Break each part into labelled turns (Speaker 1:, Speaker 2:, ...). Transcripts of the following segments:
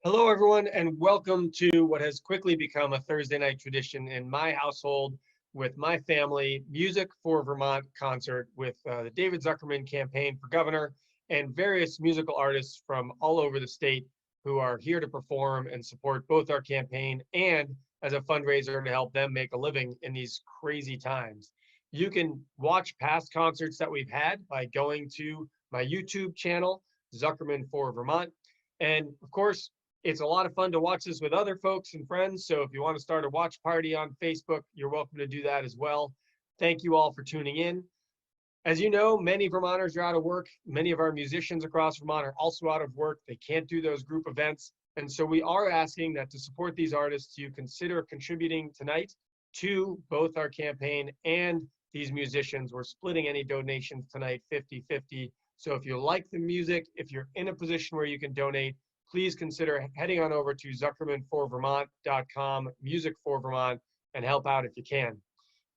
Speaker 1: Hello, everyone, and welcome to what has quickly become a Thursday night tradition in my household with my family, Music for Vermont concert with the David Zuckerman campaign for governor and various musical artists from all over the state who are here to perform and support both our campaign and as a fundraiser to help them make a living in these crazy times. You can watch past concerts that we've had by going to my YouTube channel, Zuckerman for Vermont. And of course, it's a lot of fun to watch this with other folks and friends. So if you want to start a watch party on Facebook, you're welcome to do that as well. Thank you all for tuning in. As you know, many Vermonters are out of work. Many of our musicians across Vermont are also out of work. They can't do those group events. And so we are asking that to support these artists, you consider contributing tonight to both our campaign and these musicians. We're splitting any donations tonight 50-50. So if you like the music, if you're in a position where you can donate, please consider heading on over to zuckermanforvermont.com, Music for Vermont, and help out if you can.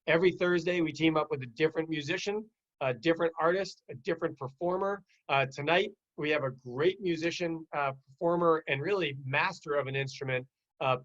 Speaker 1: Every Thursday, we team up with a different musician, a different artist, a different performer. Tonight, we have a great musician, performer, and really master of an instrument,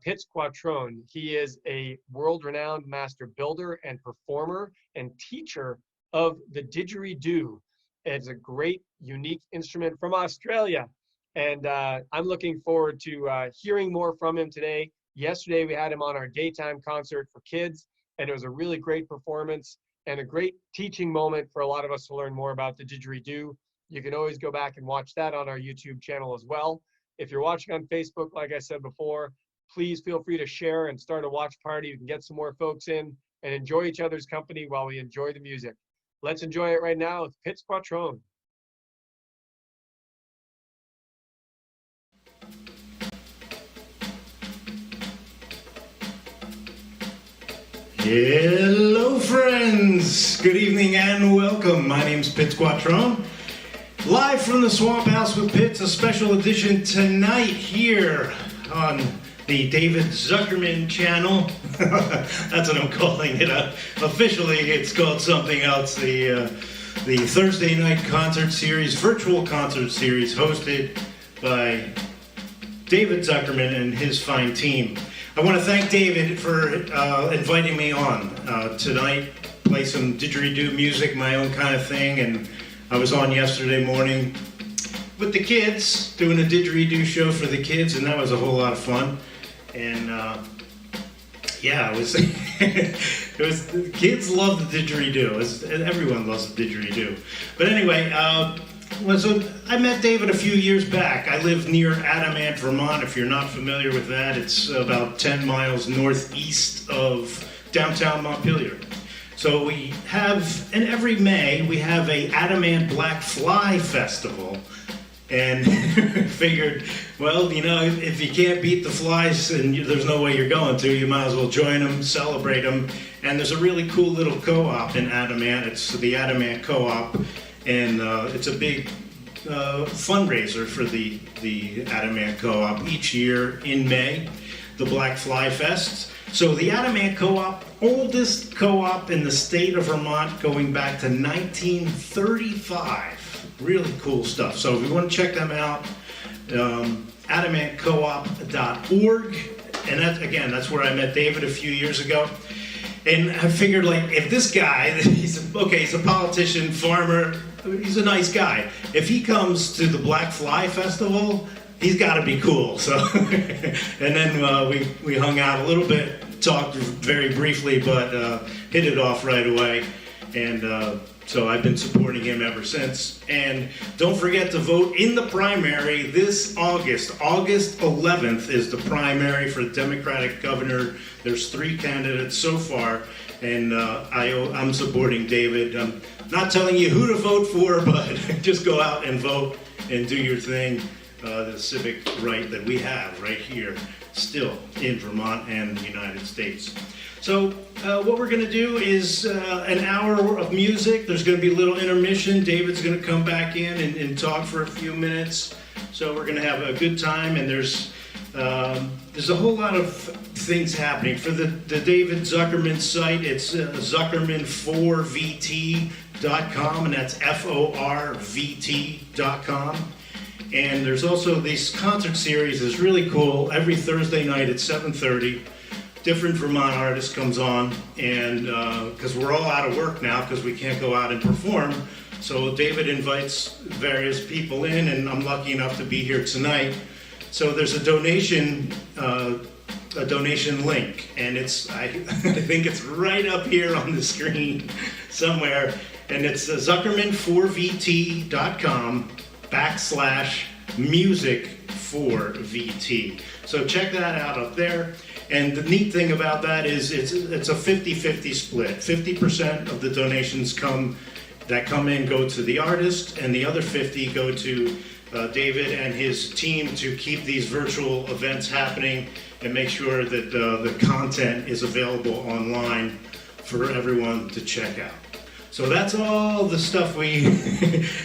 Speaker 1: Pitz Quattrone. He is a world-renowned master builder and performer and teacher of the Didgeridoo. It's a great, unique instrument from Australia. And I'm looking forward to hearing more from him today. Yesterday, we had him on our daytime concert for kids, and it was a really great performance and a great teaching moment for a lot of us to learn more about the didgeridoo. You can always go back and watch that on our YouTube channel as well. If you're watching on Facebook, like I said before, please feel free to share and start a watch party. You can get some more folks in and enjoy each other's company while we enjoy the music. Let's enjoy it right now with Pitz Quattrone.
Speaker 2: Hello friends, good evening and welcome. My name's Pitz Quattrone, live from the Swamphouse with Pitz, a special edition tonight here on the David Zuckerman channel. That's what I'm calling it. Officially it's called something else, the Thursday night concert series, virtual concert series hosted by David Zuckerman and his fine team. I want to thank David for inviting me on tonight, play some didgeridoo music, my own kind of thing, and I was on yesterday morning with the kids, doing a didgeridoo show for the kids, and that was a whole lot of fun. And yeah, it was, kids love the didgeridoo. Everyone loves the didgeridoo. But anyway, so I met David a few years back. I live near Adamant, Vermont. If you're not familiar with that, it's about 10 miles northeast of downtown Montpelier. So we have, and every May, we have a Adamant Black Fly Festival. And figured, well, you know, if you can't beat the flies and there's no way you're going to, you might as well join them, celebrate them. And there's a really cool little co-op in Adamant. It's the Adamant Co-op. And it's a big fundraiser for the Adamant Co-op each year in May, the Black Fly Fest. So the Adamant Co-op, oldest co-op in the state of Vermont, going back to 1935. Really cool stuff. So if you want to check them out, adamantcoop.org. And that's where I met David a few years ago. And I figured, like, if this guy, he's a politician, farmer, he's a nice guy. If he comes to the Black Fly Festival, he's got to be cool. So, and then we hung out a little bit, talked very briefly, but hit it off right away. And so I've been supporting him ever since. And don't forget to vote in the primary this August. August 11th is the primary for the Democratic governor. There's 3 candidates so far, and I'm supporting David. I'm not telling you who to vote for, but just go out and vote and do your thing. The civic right that we have right here still in Vermont and the United States. So what we're going to do is an hour of music. There's going to be a little intermission. David's going to come back in and talk for a few minutes. So we're going to have a good time, and there's a whole lot of things happening. For the David Zuckerman site, it's Zuckerman4VT.com, and that's FORVT.com. And there's also this concert series is really cool. Every Thursday night at 7:30, different Vermont artist comes on, and because we're all out of work now because we can't go out and perform, so David invites various people in, and I'm lucky enough to be here tonight. So there's a donation link, and it's I think it's right up here on the screen somewhere, and it's Zuckerman4VT.com/music4VT. So check that out up there. And the neat thing about that is it's a 50-50 split. 50% of the donations come in go to the artist, and the other 50 go to David and his team to keep these virtual events happening and make sure that the content is available online for everyone to check out. So that's all the stuff we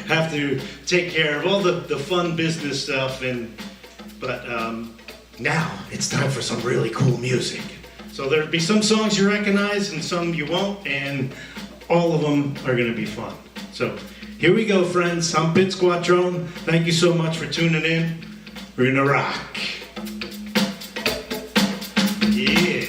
Speaker 2: have to take care of, all the fun business stuff, but now it's time for some really cool music. So there'll be some songs you recognize and some you won't, and all of them are going to be fun. So here we go, friends. I'm Pitz Quattrone. Thank you so much for tuning in. We're going to rock. Yeah.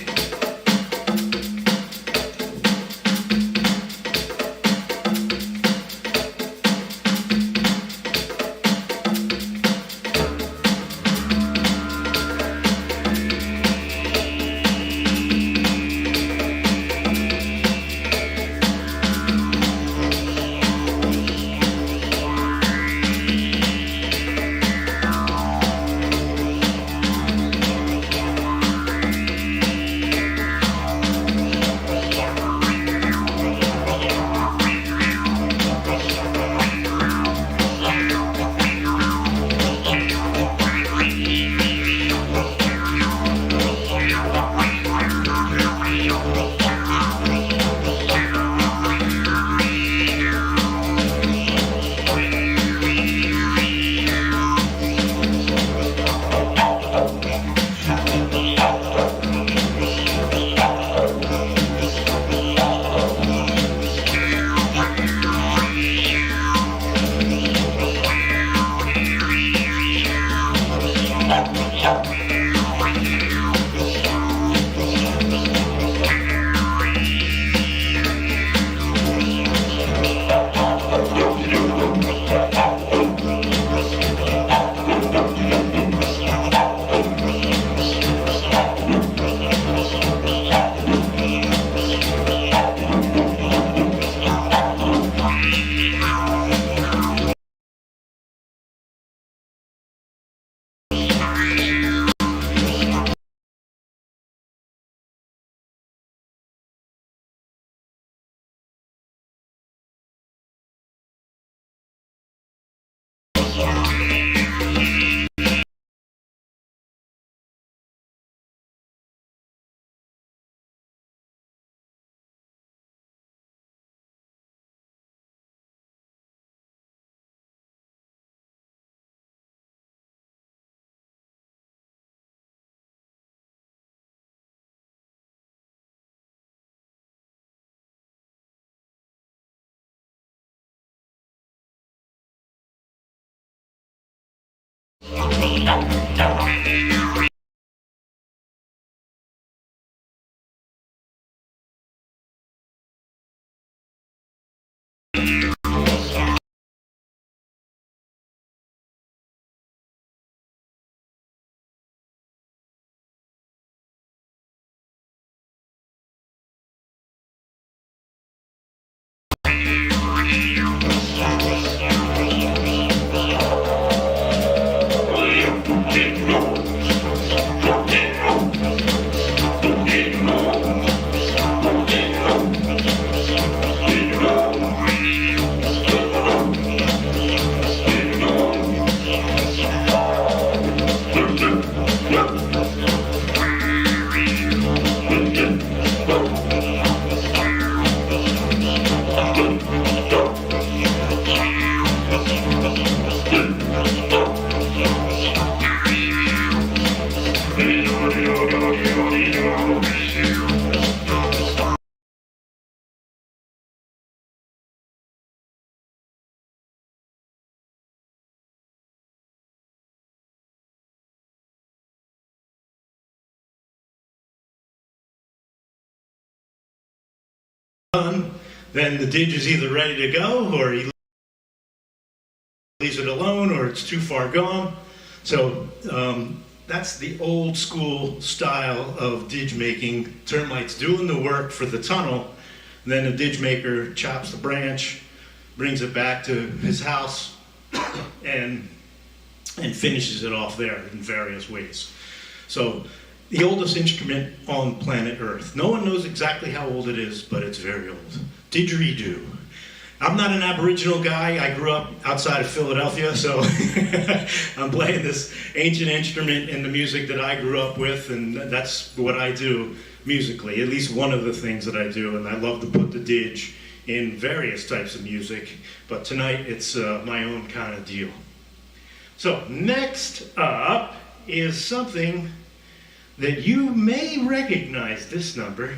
Speaker 2: done, then the didge is either ready to go, or he leaves it alone, or it's too far gone. So that's the old school style of didge making. Termites doing the work for the tunnel, and then the didge maker chops the branch, brings it back to his house, and finishes it off there in various ways. So the oldest instrument on planet Earth. No one knows exactly how old it is, but it's very old. Didgeridoo. I'm not an Aboriginal guy. I grew up outside of Philadelphia, so I'm playing this ancient instrument in the music that I grew up with, and that's what I do musically, at least one of the things that I do, and I love to put the didge in various types of music, but tonight it's my own kind of deal. So next up is something that you may recognize this number,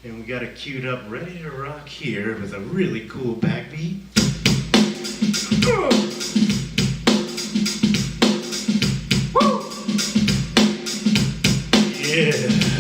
Speaker 2: and we got it queued up ready to rock here with a really cool backbeat. Yeah.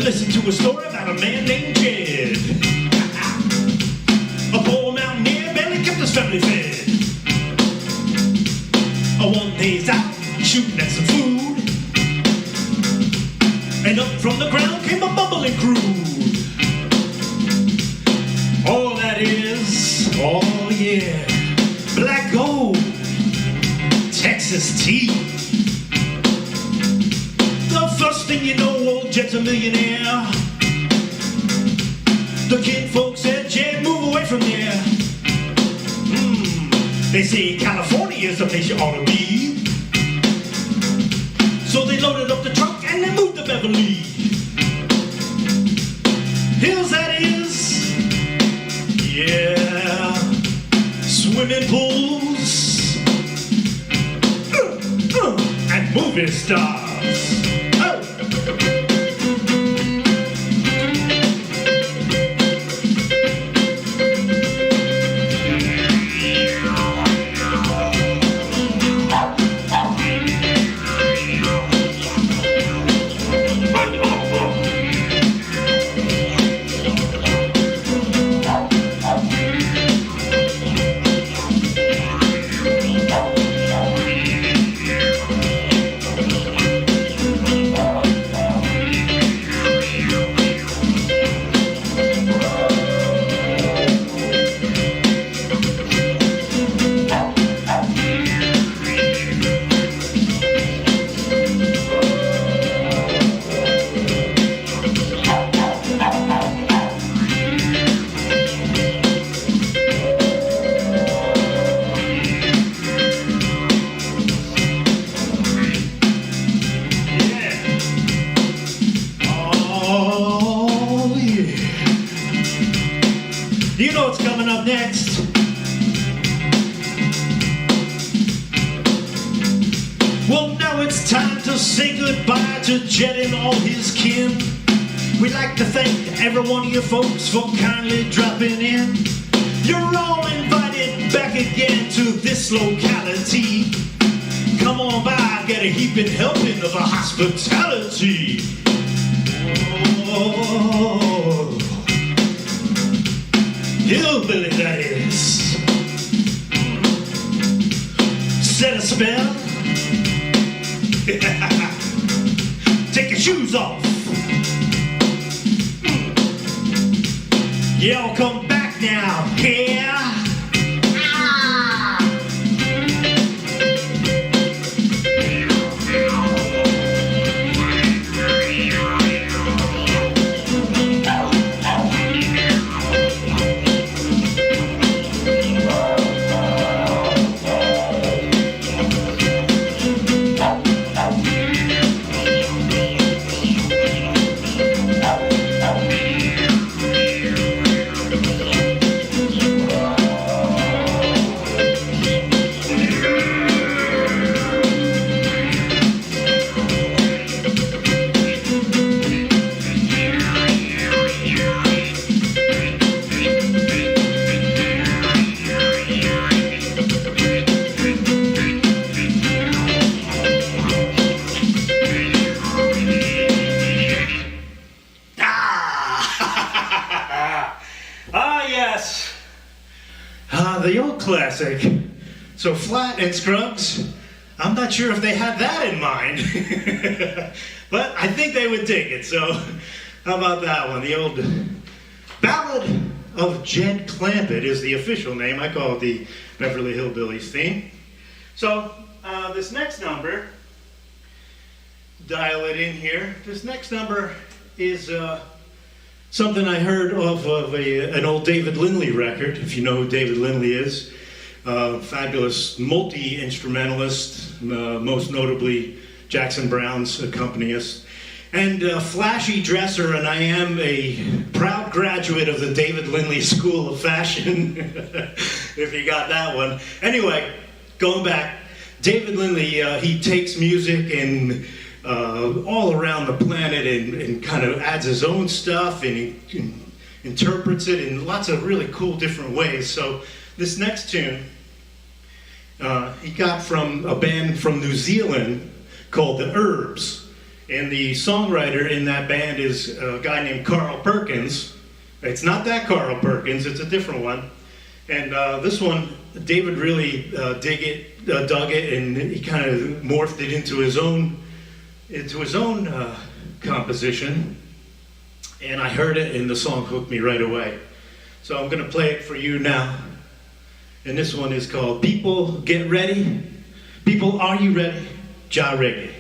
Speaker 2: Listen to a story about a man named Jed. A poor mountaineer barely kept his family fed. One day he's out shooting at some food, and up from the ground came a bubbling crude. All that is, oh yeah, black gold, Texas tea. First thing you know, old Jed's a millionaire. The kid folks said, Jed, move away from there. They say California is the place you ought to be. So they loaded up the truck and they moved to Beverly Hills, that is. Yeah, swimming pools and movie stars. You know what's coming up next. Well, now it's time to say goodbye to Jed and all his kin. We'd like to thank every one of you folks for kindly dropping in. You're all invited back again to this locality. Come on by, get a heaping helping of the hospitality. Oh, hillbilly that is. Set a spell. Take your shoes off. Y'all come back now, yeah? The old classic. So Flat and Scruggs, I'm not sure if they had that in mind, but I think they would dig it. So how about that one? The old Ballad of Jed Clampett is the official name. I call it the Beverly Hillbillies theme. So this next number, dial it in here. This next number is something I heard off of an old David Lindley record, if you know who David Lindley is. Fabulous multi-instrumentalist, most notably Jackson Browne's accompanist, and flashy dresser, and I am a proud graduate of the David Lindley School of Fashion, if you got that one. Anyway, going back, David Lindley, he takes music and all around the planet and kind of adds his own stuff and he interprets it in lots of really cool different ways. So this next tune he got from a band from New Zealand called the Herbs, and the songwriter in that band is a guy named Carl Perkins. It's not that Carl Perkins, it's a different one. And this one, David really dug it, and he kind of morphed it into his own composition, and I heard it and the song hooked me right away. So I'm going to play it for you now, and this one is called People Get Ready. People, are you ready? Ja Reggae.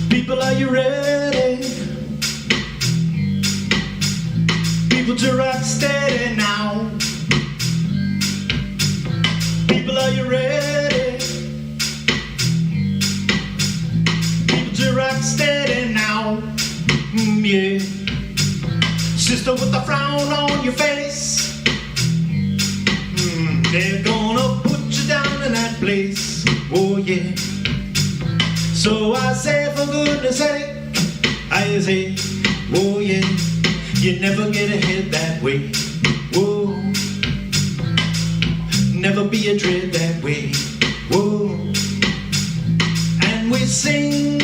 Speaker 2: People, are you ready? People to rock steady now. People, are you ready? People to rock steady now. Yeah. Sister with a frown on your face. They're gonna put you down in that place. Oh yeah. So I say, for goodness sake, I say, oh yeah, you never get ahead that way. Whoa, never be a dread that way. Whoa, and we sing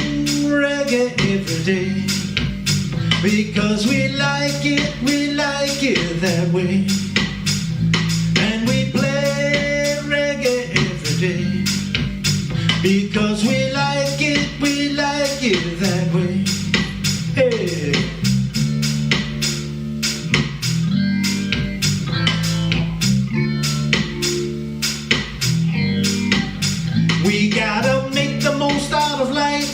Speaker 2: reggae every day because we like it that way. And we play reggae every day because we like it that way. Hey. gotta make the most out of life.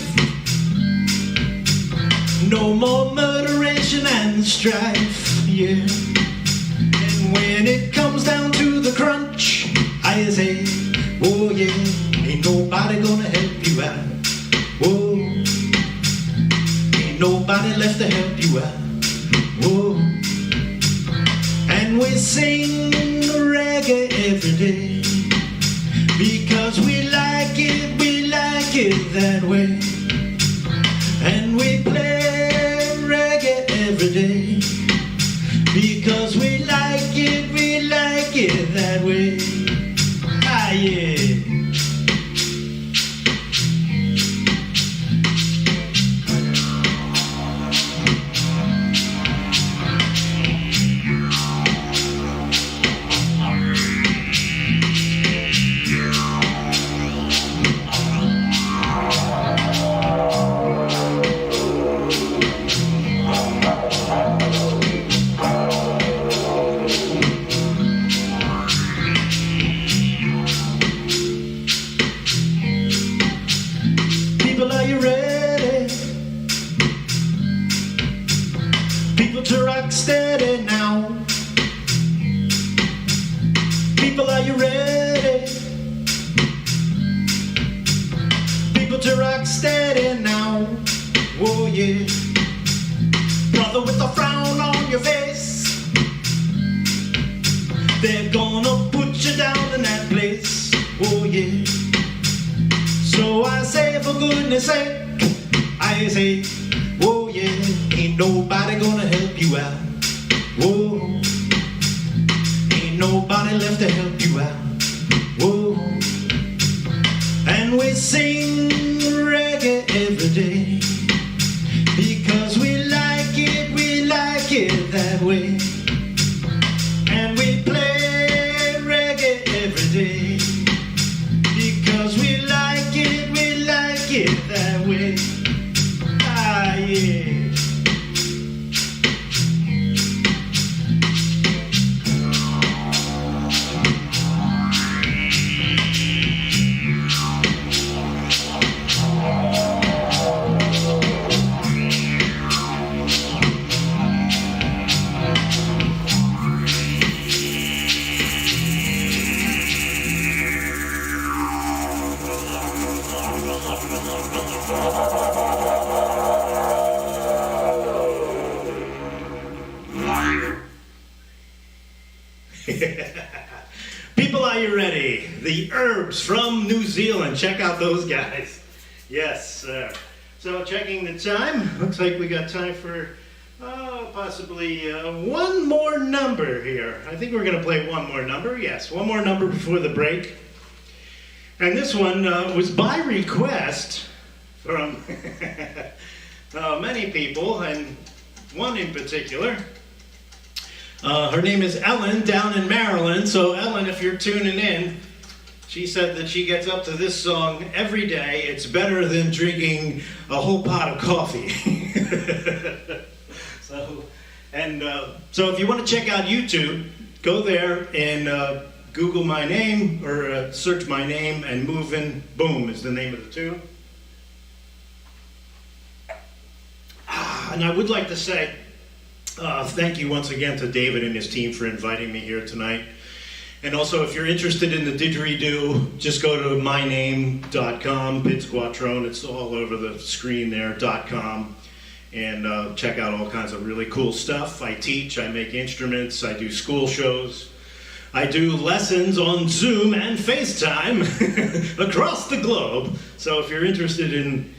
Speaker 2: No more murderation and strife, yeah. And when it comes down to the crunch, I say, oh yeah, ain't nobody gonna help you out. Whoa, ain't nobody left to help you out. Whoa, and we sing reggae every day because we like it that way. And we play reggae every day because we like it that way. Ah, yeah. Steady now. People, are you ready? People to rock steady now. Oh yeah. Brother with a frown on your face, they're gonna put you down in that place. Oh yeah. So I say, for goodness sake, I say, oh yeah, ain't nobody gonna help you out. Whoa, ain't nobody left to help you out. Whoa, and we sing reggae every day because we like it that way. And we play reggae every day because we like it that way. Ah, yeah. People, are you ready? The Herbs from New Zealand. Check out those guys. Yes, sir. So checking the time. Looks like we got time for possibly one more number here. I think we're going to play one more number. Yes, one more number before the break. And this one was by request from many people, and one in particular. Her name is Ellen down in Maryland. So Ellen, if you're tuning in, she said that she gets up to this song every day. It's better than drinking a whole pot of coffee. So if you want to check out YouTube, go there and Google my name or search my name, and Movin' Boom is the name of the tune. And I would like to say thank you once again to David and his team for inviting me here tonight. And also, if you're interested in the didgeridoo, just go to myname.com, Pitz Quattrone. It's all over the screen there, .com. And check out all kinds of really cool stuff. I teach, I make instruments, I do school shows. I do lessons on Zoom and FaceTime across the globe. So if you're interested in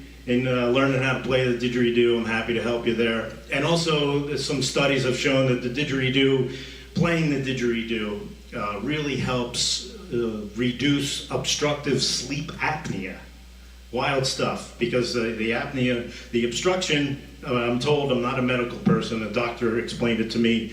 Speaker 2: learning how to play the didgeridoo, I'm happy to help you there. And also, some studies have shown that the didgeridoo, playing the didgeridoo, really helps reduce obstructive sleep apnea. Wild stuff, because the apnea, the obstruction, I'm told, I'm not a medical person, a doctor explained it to me,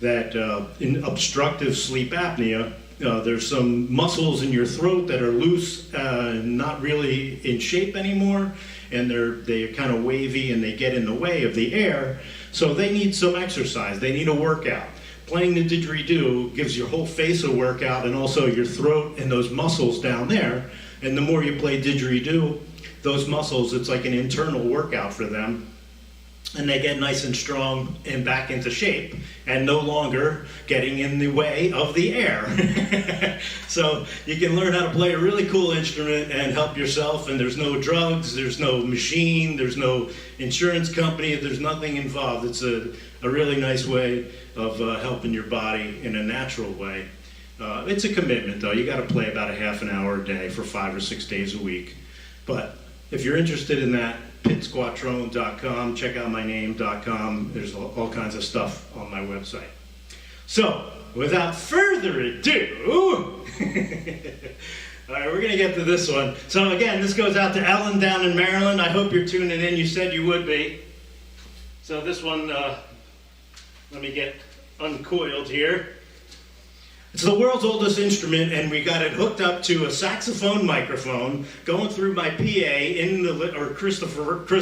Speaker 2: that in obstructive sleep apnea, there's some muscles in your throat that are loose, not really in shape anymore, and they're kind of wavy and they get in the way of the air, so they need some exercise, they need a workout. Playing the didgeridoo gives your whole face a workout, and also your throat and those muscles down there, And the more you play didgeridoo, those muscles, it's like an internal workout for them. And they get nice and strong and back into shape and no longer getting in the way of the air. So you can learn how to play a really cool instrument and help yourself, and there's no drugs, there's no machine, there's no insurance company, there's nothing involved. It's a really nice way of helping your body in a natural way. It's a commitment though. You got to play about a half an hour a day for 5 or 6 days a week. But if you're interested in that, PitzQuattrone.com, check out myname.com. There's all kinds of stuff on my website. So, without further ado, all right, we're going to get to this one. So again, this goes out to Ellen down in Maryland. I hope you're tuning in. You said you would be. So this one, let me get uncoiled here. It's the world's oldest instrument, and we got it hooked up to a saxophone microphone going through my PA or Chris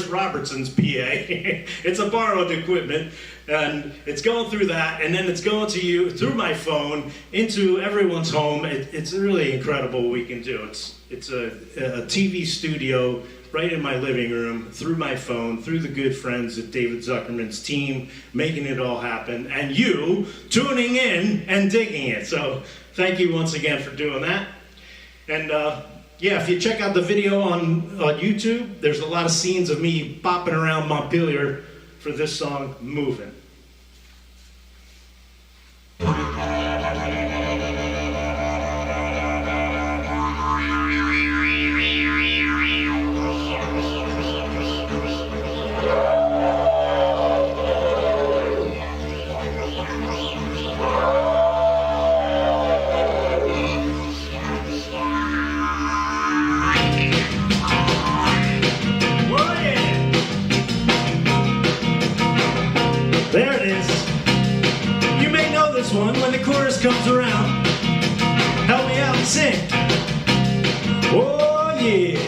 Speaker 2: Robertson's PA. It's a borrowed equipment, and it's going through that, and then it's going to you through my phone into everyone's home. It's really incredible what we can do. It's a TV studio right in my living room, through my phone, through the good friends at David Zuckerman's team, making it all happen, and you tuning in and digging it. So thank you once again for doing that. And yeah, if you check out the video on YouTube, there's a lot of scenes of me bopping around Montpelier for this song, Moving. There it is. You may know this one when the chorus comes around. Help me out and sing. Oh yeah.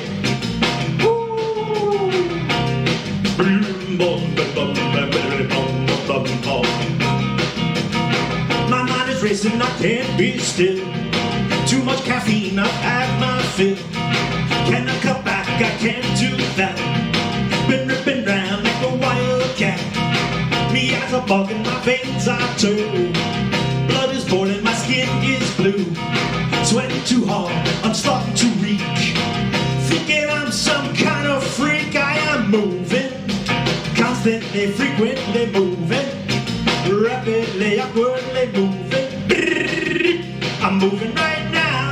Speaker 2: My mind is racing, I can't be still. Too much caffeine, I've had my fill. Can I cut back? I can't do that. Been ripping round like a wildcat. Me eyes are bugging, my veins are too. Blood is boiling, my skin is blue. Sweating too hard, I'm starting to reek. Thinking I'm some kind of freak. I am moving, constantly, frequently moving. Rapidly, awkwardly moving. I'm moving right now.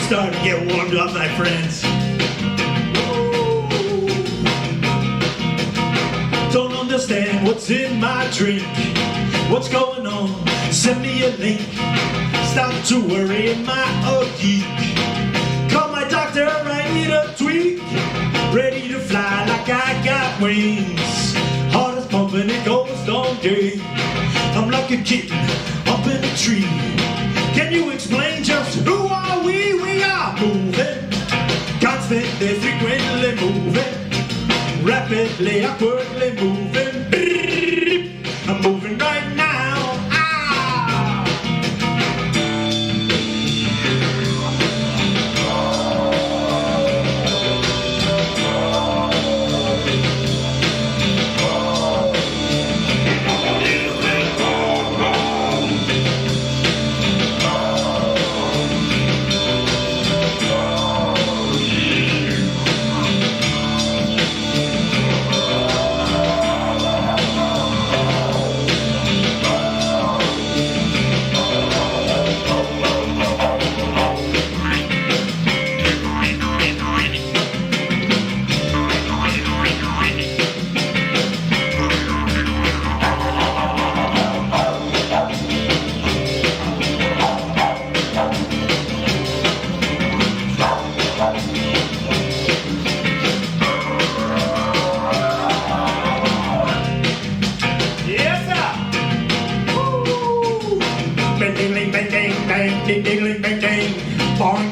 Speaker 2: Starting to get warmed up, my friends. Don't understand what's in my drink. What's going on? Send me a link. Stop to worry, am I a geek? Call my doctor, I need a tweak. Ready to fly like I got wings. Heart is pumping, it goes all day. I'm like a kitten up in a tree. Can you explain just who are we? We are moving, constantly, frequently moving, rapidly, awkwardly moving. I'm moving right now.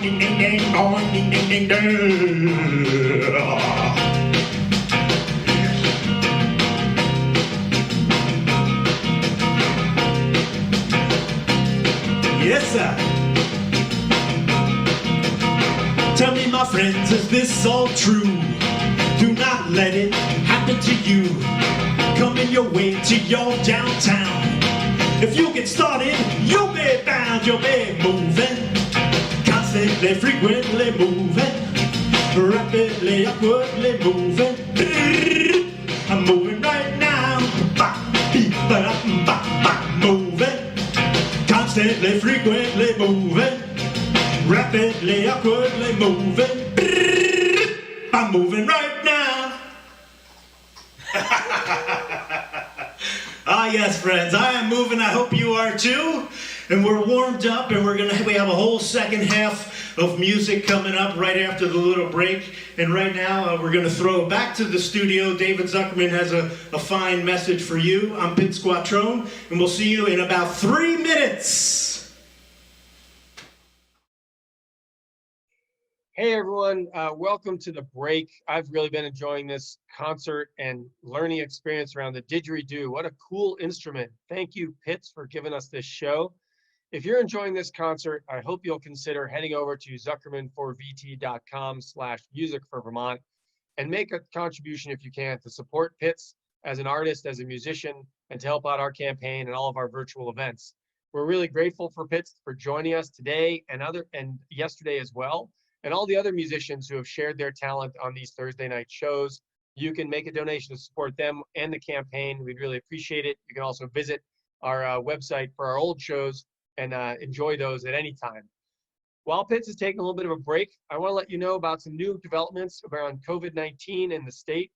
Speaker 2: ding ding ding dong, ding ding ding ding. Yes, sir. Tell me, my friends, is this all true? Do not let it happen to you. Coming your way to your downtown. If you get started, you'll be bound. You'll be moving, constantly, frequently moving, rapidly, upwardly moving. I'm moving right now. Moving, constantly, frequently moving, rapidly, upwardly moving. I'm moving right now. Ah, yes, friends, I am moving. I hope you are too. And we're warmed up, and we have a whole second half of music coming up right after the little break. And right now, we're going to throw it back to the studio. David Zuckerman has a fine message for you. I'm Pitz Quattrone, and we'll see you in about 3 minutes.
Speaker 1: Hey everyone, welcome to the break. I've really been enjoying this concert and learning experience around the Didgeridoo. What a cool instrument. Thank you, Pitz, for giving us this show. If you're enjoying this concert, I hope you'll consider heading over to zuckerman4vt.com/music for Vermont and make a contribution if you can to support Pitz as an artist, as a musician, and to help out our campaign and all of our virtual events. We're really grateful for Pitz for joining us today and yesterday as well. And all the other musicians who have shared their talent on these Thursday night shows. You can make a donation to support them and the campaign. We'd really appreciate it. You can also visit our website for our old shows and enjoy those at any time. While Pitz is taking a little bit of a break, I want to let you know about some new developments around COVID-19 in the state.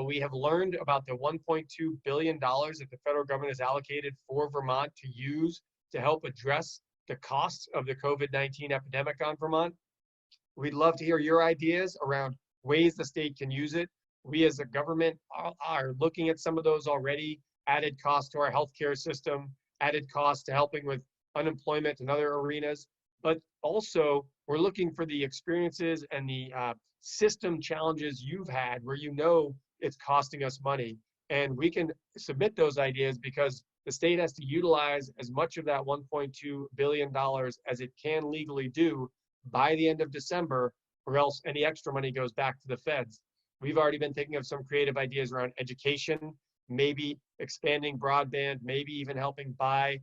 Speaker 1: We have learned about the $1.2 billion that the federal government has allocated for Vermont to use to help address the costs of the COVID-19 epidemic on Vermont. We'd love to hear your ideas around ways the state can use it. We as a government are looking at some of those already. Added cost to our healthcare system, added cost to helping with unemployment and other arenas. But also, we're looking for the experiences and the system challenges you've had where you know it's costing us money. And we can submit those ideas because the state has to utilize as much of that $1.2 billion as it can legally do by the end of December, or else any extra money goes back to the feds. We've already been thinking of some creative ideas around education, maybe expanding broadband, maybe even helping buy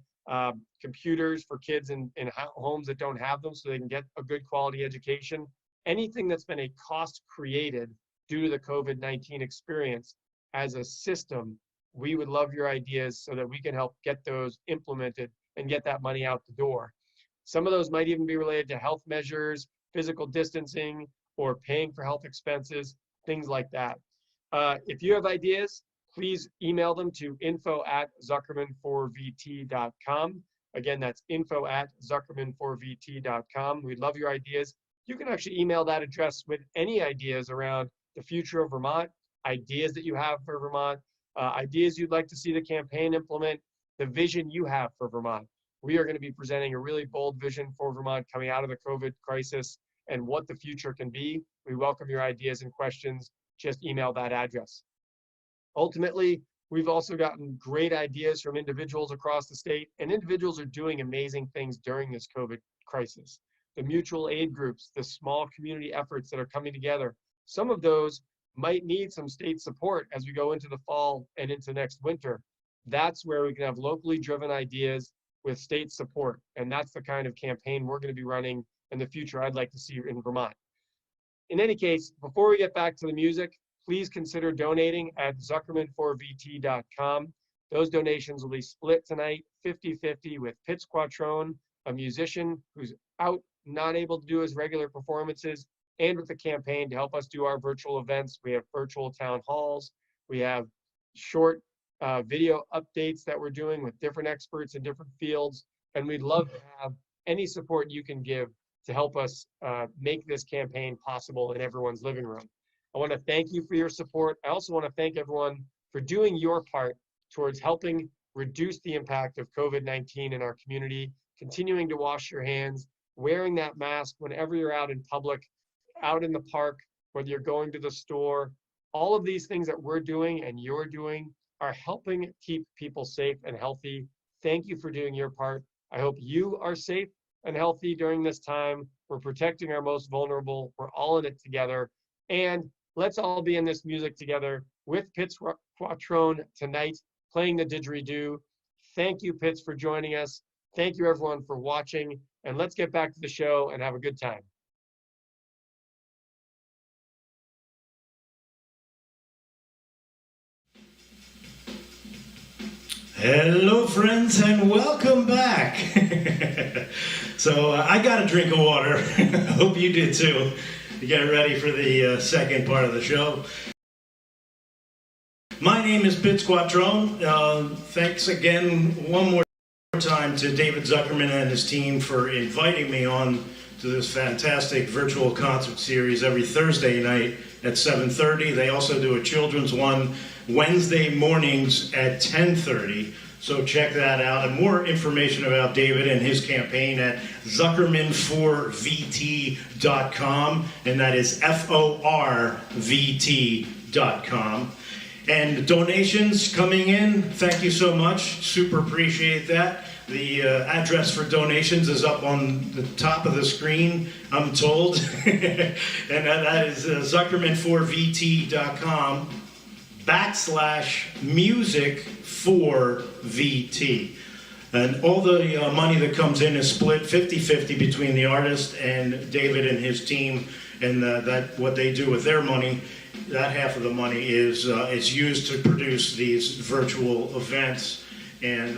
Speaker 1: computers for kids in homes that don't have them so they can get a good quality education. Anything that's been a cost created due to the COVID-19 experience as a system, we would love your ideas so that we can help get those implemented and get that money out the door. Some of those might even be related to health measures, physical distancing, or paying for health expenses, things like that. If you have ideas, please email them to info@zuckerman4vt.com. Again, that's info@zuckerman4vt.com. We'd love your ideas. You can actually email that address with any ideas around the future of Vermont, ideas that you have for Vermont, ideas you'd like to see the campaign implement, the vision you have for Vermont. We are going to be presenting a really bold vision for Vermont coming out of the COVID crisis and what the future can be. We welcome your ideas and questions. Just email that address. Ultimately, we've also gotten great ideas from individuals across the state, and individuals are doing amazing things during this COVID crisis. The mutual aid groups, the small community efforts that are coming together, some of those might need some state support as we go into the fall and into next winter. That's where we can have locally driven ideas with state support. And that's the kind of campaign we're going to be running in the future I'd like to see in Vermont. In any case, before we get back to the music, please consider donating at zuckerman4vt.com. Those donations will be split tonight, 50-50 with Pitz Quattrone, a musician who's out, not able to do his regular performances, and with the campaign to help us do our virtual events. We have virtual town halls. We have short video updates that we're doing with different experts in different fields. And we'd love to have any support you can give to help us make this campaign possible in everyone's living room. I want to thank you for your support. I also want to thank everyone for doing your part towards helping reduce the impact of COVID-19 in our community, continuing to wash your hands, wearing that mask whenever you're out in public, out in the park, whether you're going to the store. All of these things that we're doing and you're doing are helping keep people safe and healthy. Thank you for doing your part. I hope you are safe and healthy during this time. We're protecting our most vulnerable. We're all in it together. And let's all be in this music together with Pitz Quattrone tonight, playing the Didgeridoo. Thank you, Pitz, for joining us. Thank you, everyone, for watching. And let's get back to the show and have a good time.
Speaker 2: Hello, friends, and welcome back. So I got a drink of water. I hope you did too. To get ready for the second part of the show. My name is Pitz Quattrone. Thanks again one more time to David Zuckerman and his team for inviting me on to this fantastic virtual concert series every Thursday night at 7:30. They also do a children's one Wednesday mornings at 10:30. So check that out. And more information about David and his campaign at Zuckerman4VT.com. And that is FORVT.com. And donations coming in, thank you so much. Super appreciate that. The address for donations is up on the top of the screen, I'm told. And that is Zuckerman4VT.com/music4VT. And all the money that comes in is split 50-50 between the artist and David and his team. And that what they do with their money, that half of the money is used to produce these virtual events and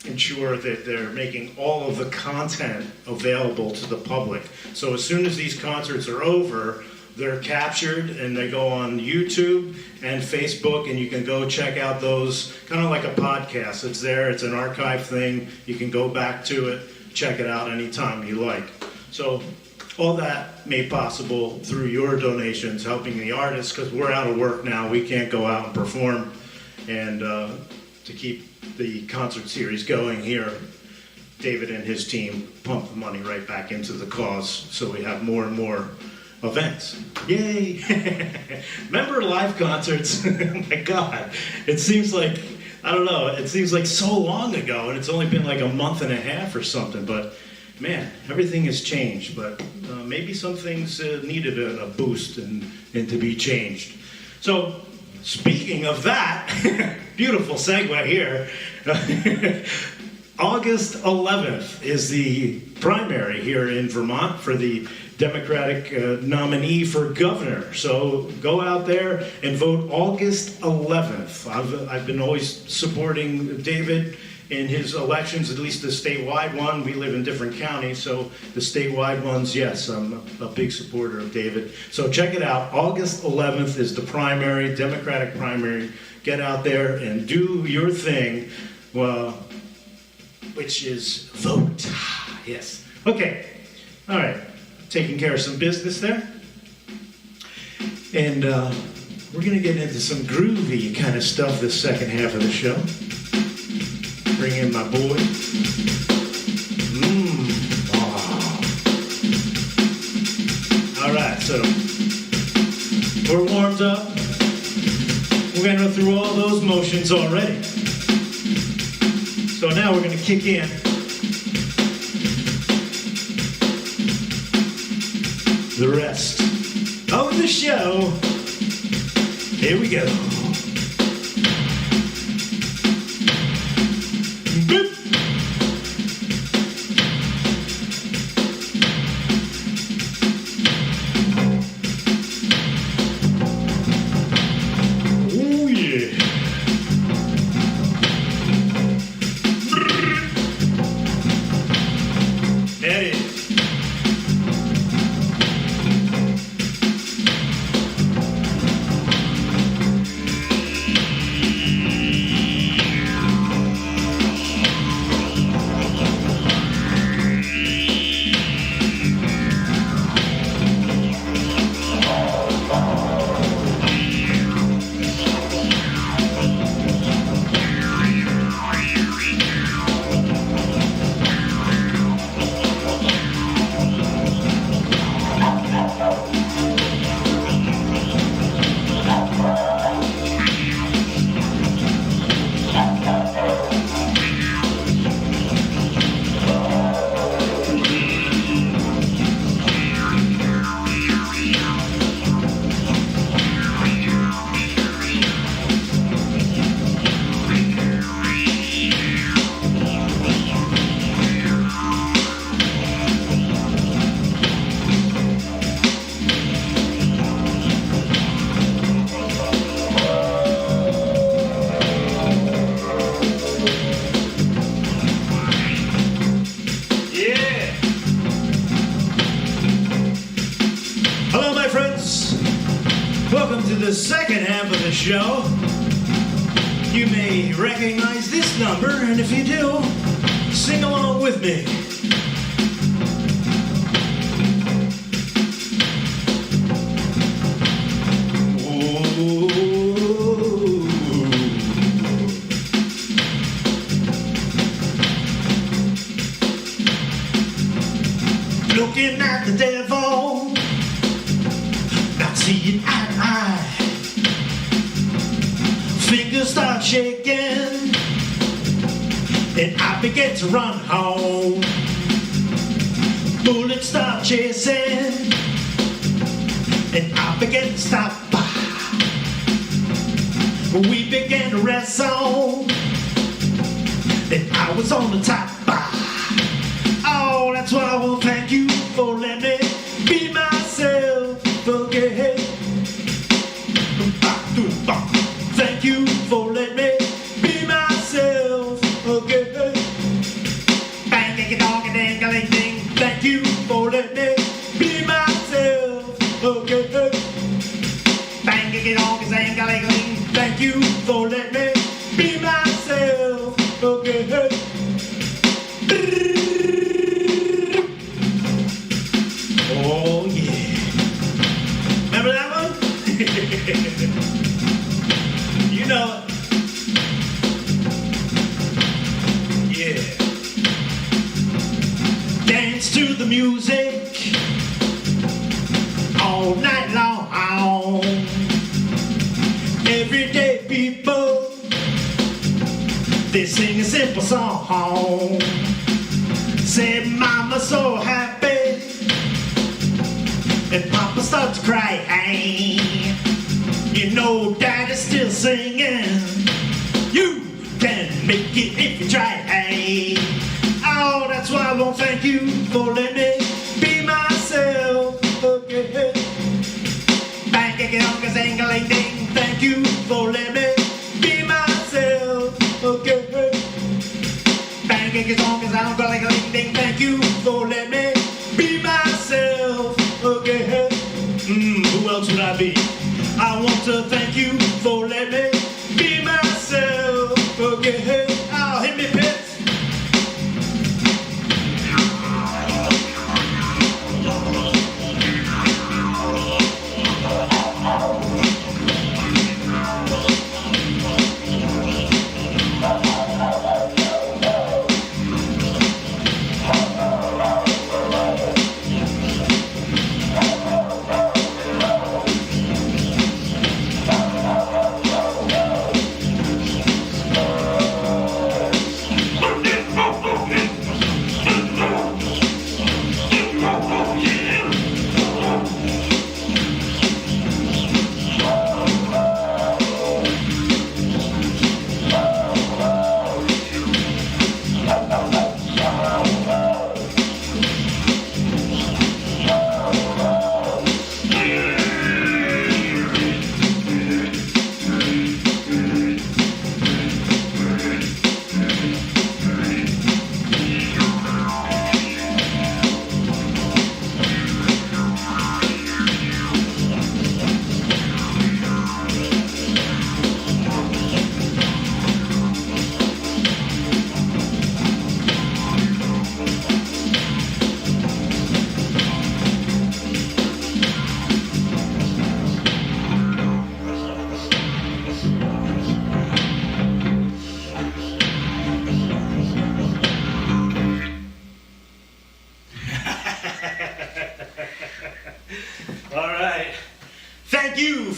Speaker 2: ensure that they're making all of the content available to the public. So as soon as these concerts are over, they're captured and they go on YouTube and Facebook, and you can go check out those, kind of like a podcast. It's there, it's an archive thing. You can go back to it, check it out anytime you like. So all that made possible through your donations, helping the artists, because we're out of work now. We can't go out and perform. And to keep the concert series going here, David and his team pump the money right back into the cause, so we have more and more events. Yay! Remember live concerts? Oh my God. It seems like, I don't know, it seems like so long ago, and it's only been like a month and a half or something, but man, everything has changed. But maybe some things needed a boost and to be changed. So, speaking of that, beautiful segue here. August 11th is the primary here in Vermont for the Democratic nominee for governor. So go out there and vote August 11th. I've been always supporting David in his elections, at least the statewide one. We live in different counties, so the statewide ones, yes, I'm a big supporter of David. So check it out. August 11th is the primary, Democratic primary. Get out there and do your thing, well, which is vote. Yes. Okay. All right. Taking care of some business there. And we're going to get into some groovy kind of stuff this second half of the show. Bring in my boy. All right, so we're warmed up. We're going to go through all those motions already. So now we're going to kick in the rest of the show. Here we go. Boop. Oh yeah. That is. show. You may recognize this number, and if you do, sing along with me. Looking at the devil, not seeing eye to eye. Fingers start shaking, and I begin to run home. Bullets start chasing, and I begin to stop by. We began to wrestle, and I was on the top by. Oh, that's why I want to thank you for letting me be myself again. Thank you for letting me be myself again. Bang, ding, dong, ding, ding, ding. Thank you for letting me be myself again. Bang, ding, dong, ding, ding, ding. Thank you for letting me be myself again. Oh yeah. Remember that one? You know it. Yeah. Dance to the music all night long. Everyday people, they sing a simple song. Say mama's so happy, and Papa starts to cry. You know Daddy's still singing. You can make it if you try. Oh, that's why I won't thank you for letting me be myself again. Bang, ding, dong, ding, ding, ding. Thank you for letting me be myself again. Bang, ding, dong, ding, ding, ding. Thank you for letting me be myself again. Who else would I be? I want to thank you for letting me be myself again. Oh, hit me, Pitz.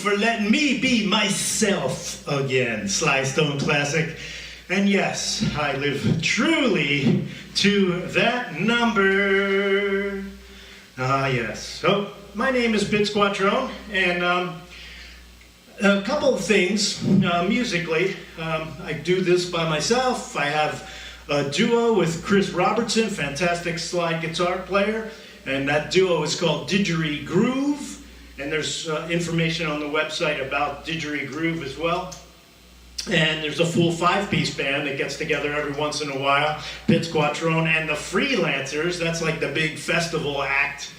Speaker 2: For letting me be myself again. Sly Stone classic. And yes, I live truly to that number. Yes. So, my name is Pitz Quattrone, and a couple of things musically. I do this by myself. I have a duo with Chris Robertson, fantastic slide guitar player, and that duo is called Didgeridoo. And there's information on the website about Didgeridoo as well. And there's a full 5-piece band that gets together every once in a while. Pitz Quattrone and the Freelancers, that's like the big festival act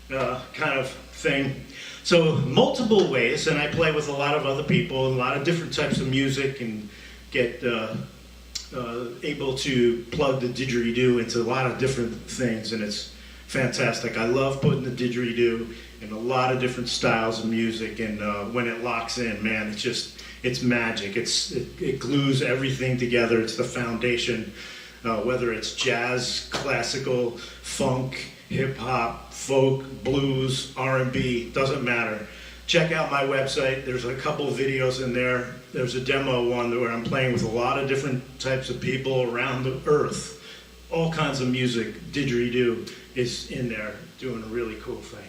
Speaker 2: kind of thing. So multiple ways, and I play with a lot of other people, and a lot of different types of music, and get able to plug the didgeridoo into a lot of different things, and it's fantastic. I love putting the didgeridoo in a lot of different styles of music, and when it locks in, man, it's magic. It glues everything together. It's the foundation, whether it's jazz, classical, funk, hip hop, folk, blues, R&B, doesn't matter. Check out my website. There's a couple of videos in there. There's a demo one where I'm playing with a lot of different types of people around the earth. All kinds of music. Didgeridoo is in there doing a really cool thing.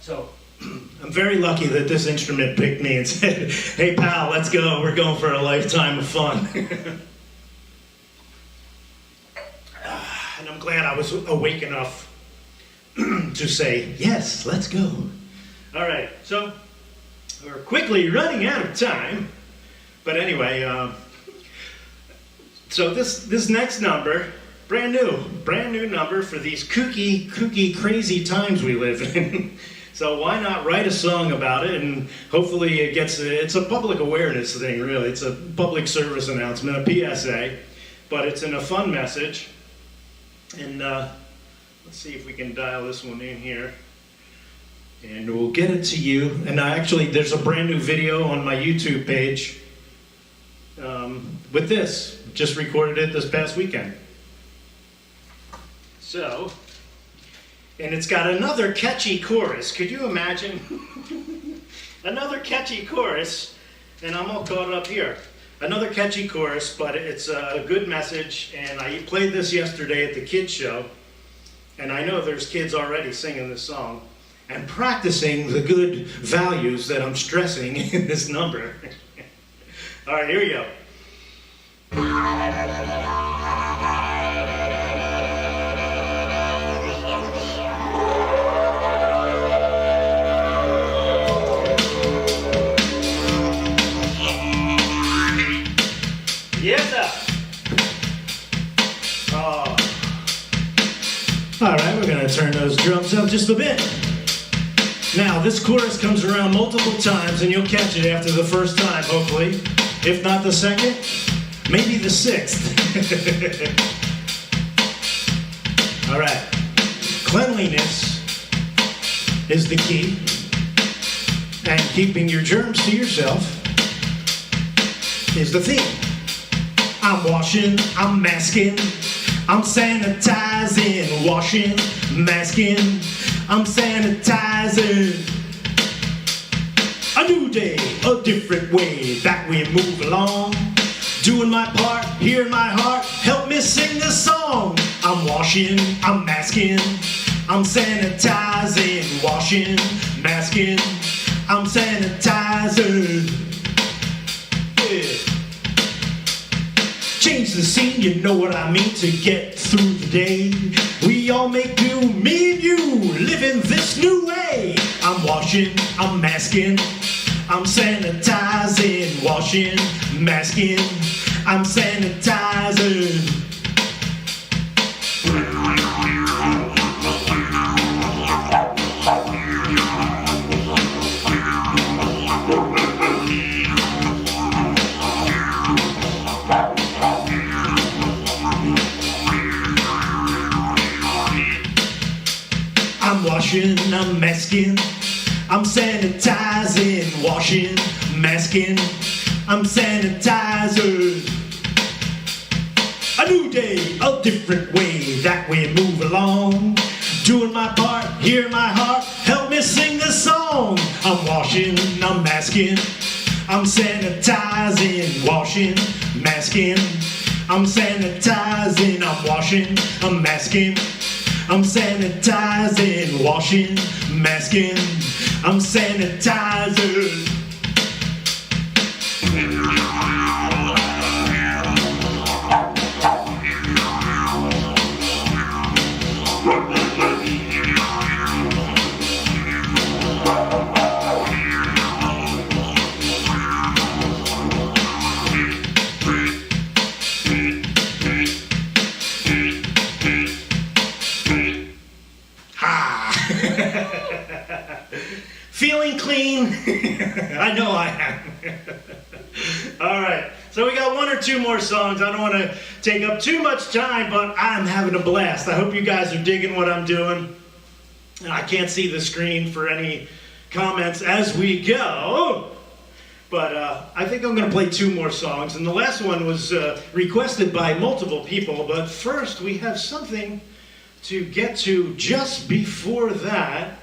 Speaker 2: So I'm very lucky that this instrument picked me and said, hey pal, let's go. We're going for a lifetime of fun. And I'm glad I was awake enough to say, yes, let's go. All right, so we're quickly running out of time. But anyway, so this next number, brand new number for these kooky, crazy times we live in. So why not write a song about it, and hopefully it's a public awareness thing, really. It's a public service announcement, a PSA, but it's in a fun message. And let's see if we can dial this one in here. And we'll get it to you. And actually, there's a brand new video on my YouTube page with this. Just recorded it this past weekend. So, and it's got another catchy chorus. Could you imagine? Another catchy chorus, and I'm all caught up here. Another catchy chorus, but it's a good message, and I played this yesterday at the kids show, and I know there's kids already singing this song and practicing the good values that I'm stressing in this number. All right, here we go. Yes, sir. Oh. All right, we're going to turn those drums up just a bit. Now, this chorus comes around multiple times, and you'll catch it after the first time, hopefully. If not the second, maybe the sixth. All right. Cleanliness is the key, and keeping your germs to yourself is the theme. I'm washing, I'm masking, I'm sanitizing, washing, masking, I'm sanitizing. A new day, a different way that we move along. Doing my part, hear my heart, help me sing this song. I'm washing, I'm masking, I'm sanitizing, washing, masking, I'm sanitizing. Yeah. Change the scene, you know what I mean, to get through the day. We all make do, me and you, living this new way. I'm washing, I'm masking, I'm sanitizing, washing, masking, I'm sanitizing. I'm washing, I'm masking, I'm sanitizing, washing, masking, I'm sanitizing. A new day, a different way that we move along. Doing my part, hear my heart, help me sing this song. I'm washing, I'm masking, I'm sanitizing, washing, masking, I'm sanitizing, I'm washing, I'm masking, I'm sanitizing, washing, masking, I'm sanitizing. I know I am. All right. So we got one or two more songs. I don't want to take up too much time, but I'm having a blast. I hope you guys are digging what I'm doing. I can't see the screen for any comments as we go, but I think I'm going to play two more songs. And the last one was requested by multiple people, but first we have something to get to just before that.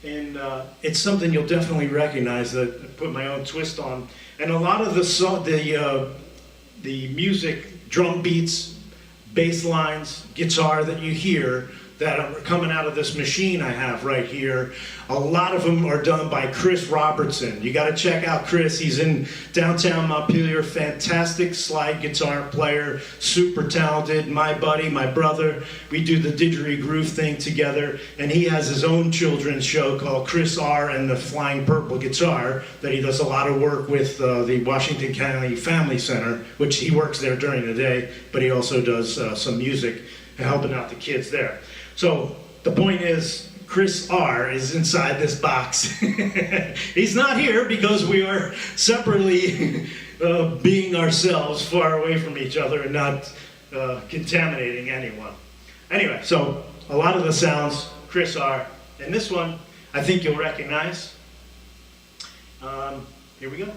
Speaker 2: And it's something you'll definitely recognize that I put my own twist on. And a lot of the music, drum beats, bass lines, guitar that you hear that are coming out of this machine I have right here, a lot of them are done by Chris Robertson. You got to check out Chris. He's in downtown Montpelier, fantastic slide guitar player, super talented, my buddy, my brother. We do the Didgeridoo thing together, and he has his own children's show called Chris R. and the Flying Purple Guitar that he does a lot of work with the Washington County Family Center, which he works there during the day, but he also does some music and helping out the kids there. So the point is, Chris R. is inside this box. He's not here because we are separately being ourselves far away from each other and not contaminating anyone. Anyway, so a lot of the sounds, Chris R. And this one, I think you'll recognize. Here we go.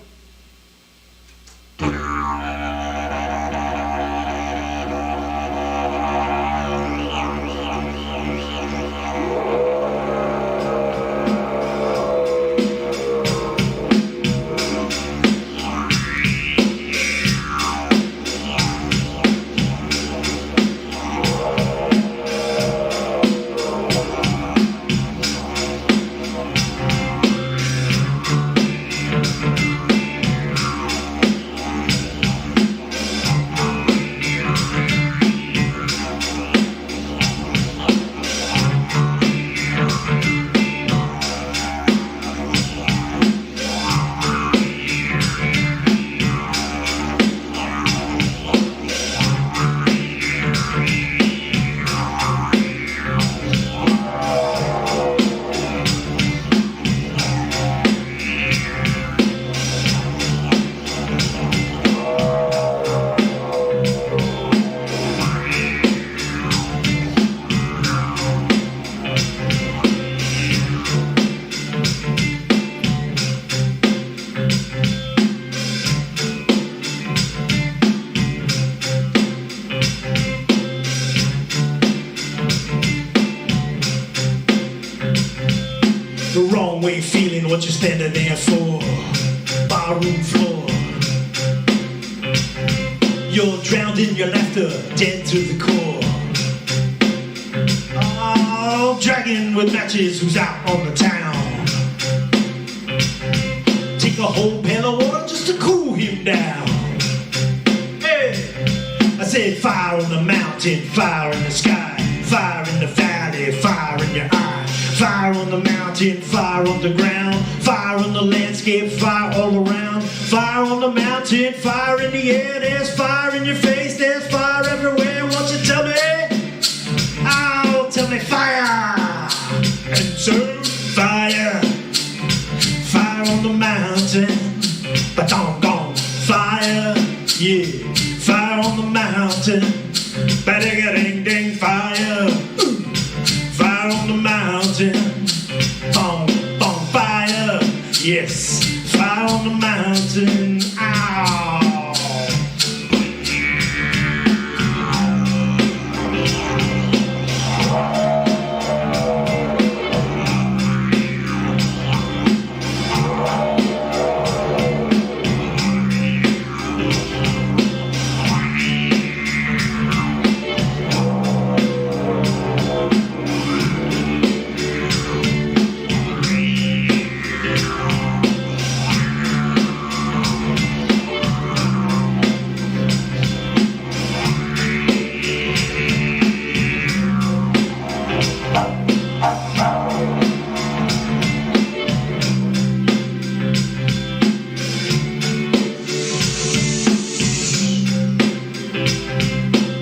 Speaker 2: The wrong way feeling what you're standing there for. Barroom floor. You're drowned in your laughter, dead to the core. Oh, dragging with matches who's out on the town. Take a whole pail of water just to cool him down. Hey, I said fire on the mountain, fire in the sky, fire in the valley, fire in your eye. Fire on the mountain, fire on the ground, fire on the landscape, fire all around. Fire on the mountain, fire in the air, there's fire in your face, there's fire everywhere. Won't you tell me? Oh, tell me fire. And so fire, fire on the mountain, ba-dong gong, fire, yeah, fire on the mountain, ba-ding-a-ding-ding, fire. Fire on the mountain, boom, boom, fire, yes, fire on the mountain, ow.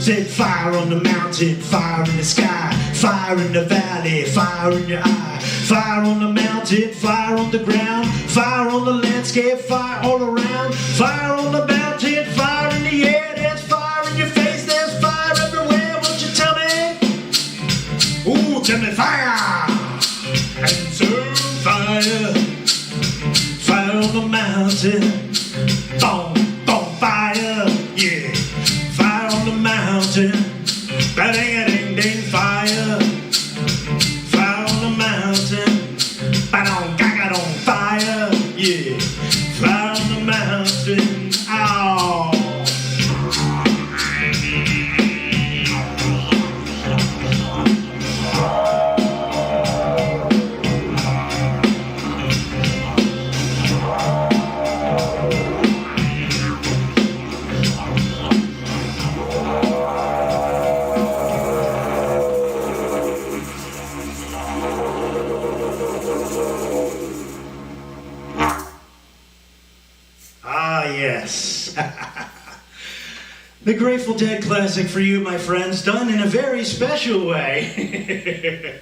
Speaker 2: Said fire on the mountain, fire in the sky, fire in the valley, fire in your eye. Fire on the mountain, fire on the ground, fire on the landscape, fire all around. Fire on the mountain, fire in the air, there's fire in your face, there's fire everywhere. Won't you tell me? Ooh, tell me fire! And so fire, fire on the mountain, boom, boom, fire, yeah. Fire on the mountain, ba-ding-a-ding-ding, fire. Fire on the mountain, ba-dong, ga-ga-dong, fire, yeah. Fire on the mountain, ow. The Grateful Dead classic for you, my friends, done in a very special way.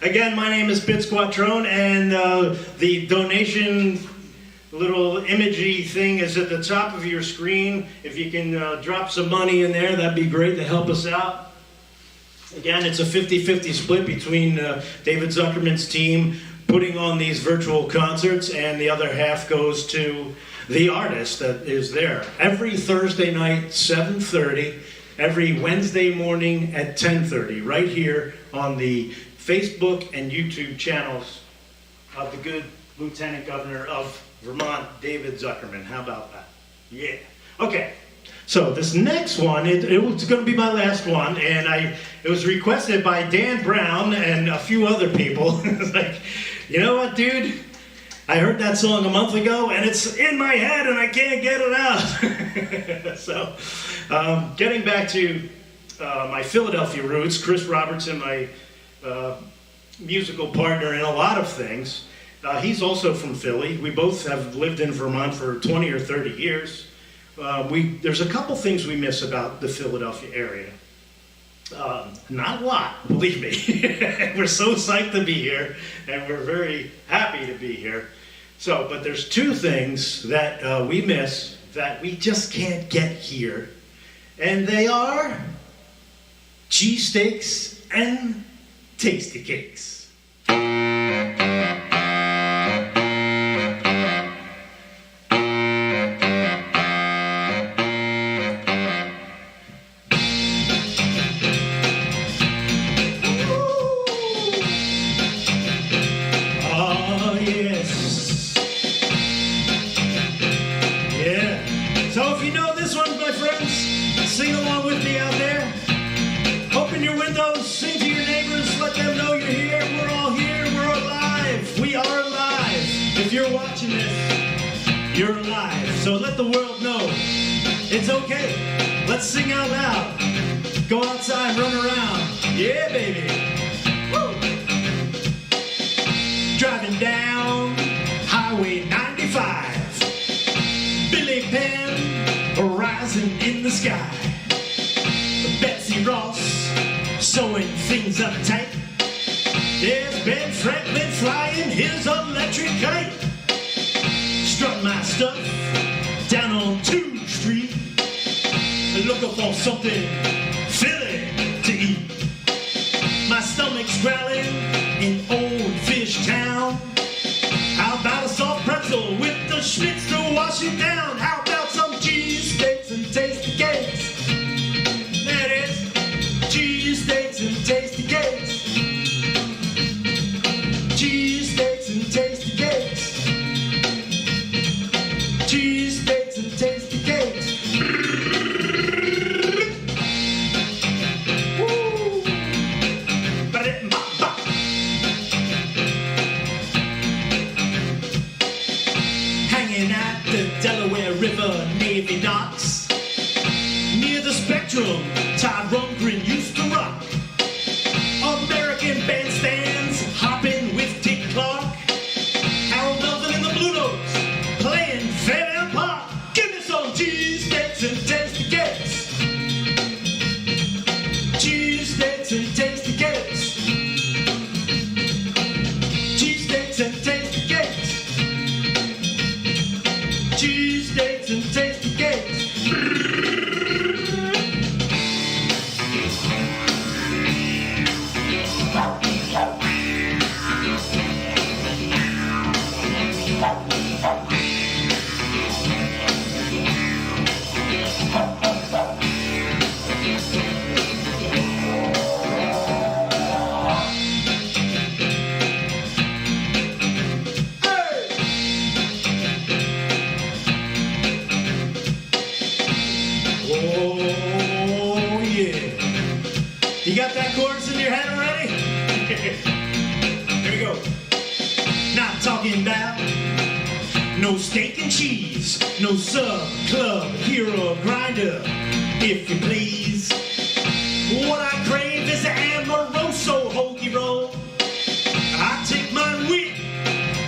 Speaker 2: Again, my name is Pitz Quattrone, and the donation little imagey thing is at the top of your screen. If you can drop some money in there, that'd be great to help us out. Again, it's a 50-50 split between David Zuckerman's team putting on these virtual concerts, and the other half goes to the artist that is there. Every Thursday night, 7:30, every Wednesday morning at 10:30, right here on the Facebook and YouTube channels of the good Lieutenant Governor of Vermont, David Zuckerman. How about that? Yeah. Okay. So this next one, it was going to be my last one, and it was requested by Dan Brown and a few other people. It's like, you know what, dude? I heard that song a month ago, and it's in my head, and I can't get it out. So, getting back to my Philadelphia roots, Chris Robertson, my musical partner in a lot of things, he's also from Philly. We both have lived in Vermont for 20 or 30 years. There's a couple things we miss about the Philadelphia area. Not a lot, believe me. We're so psyched to be here, and we're very happy to be here. So, but there's two things that we miss that we just can't get here, and they are cheesesteaks and tasty cakes. Sing along with me out there. Open your windows, sing to your neighbors, let them know you're here. We're all here, we're alive. We are alive. If you're watching this, you're alive. So let the world know it's okay. Let's sing out loud. Go outside, run around. Yeah, baby. Woo! Driving down Highway 95. Billy Penn rising in the sky. Betsy Ross sewing things up tight. There's Ben Franklin flying his electric kite. Strut my stuff down on 2nd Street, looking for something Philly to eat. My stomach's growling in Old Fish Town. How about a soft pretzel with the Schmitz to wash it down? How about some cheesesteaks and tasty cakes? There it is, cheesesteaks and tasty cakes. Cheesesteaks and tasty cakes. Cheesesteaks and tasty cakes. Woo! Ba-da-ba-ba. Hanging at the Delaware River Navy docks. Near the Spectrum, Todd Rundgren used to rock. American bandstands hopping with Dick Clark. Harold Melvin and the Blue Notes playing Fairmount Park. Give me some cheesesteaks and tasty cakes. steak and cheese, no sub, club, hero, grinder, if you please. What I crave is an Amoroso hoagie roll. I take mine with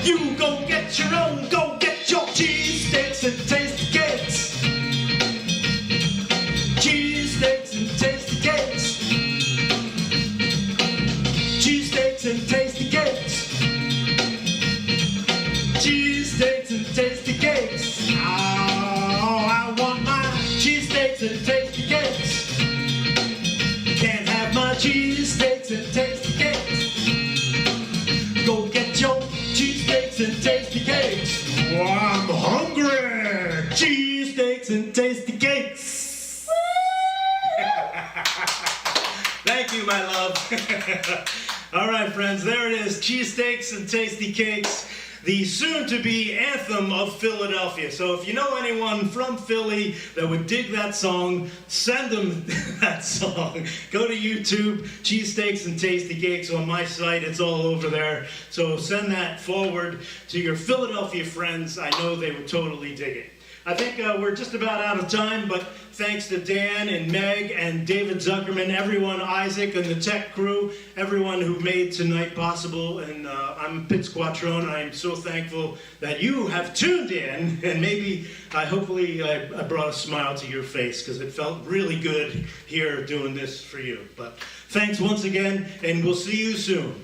Speaker 2: you, go get your own, go get your cheesesteaks and tasty cakes. Cheesesteaks and tasty cakes. Cheesesteaks and tasty cakes. Cheesesteaks and tasty cakes. Oh, I want my cheesesteaks and tasty cakes. Can't have my cheesesteaks and tasty cakes. Go get your cheesesteaks and tasty cakes. Oh, I'm hungry. Cheesesteaks and tasty cakes. Thank you, my love. All right, friends, there it is. Cheesesteaks and tasty cakes, the soon-to-be anthem of Philadelphia. So if you know anyone from Philly that would dig that song, send them that song. Go to YouTube, Cheesesteaks and Tasty Cakes on my site. It's all over there. So send that forward to your Philadelphia friends. I know they would totally dig it. I think we're just about out of time, but thanks to Dan and Meg and David Zuckerman, everyone, Isaac and the tech crew, everyone who made tonight possible. And I'm Pitz Quattrone. I'm so thankful that you have tuned in, and maybe, hopefully, I brought a smile to your face, because it felt really good here doing this for you. But thanks once again, and we'll see you soon.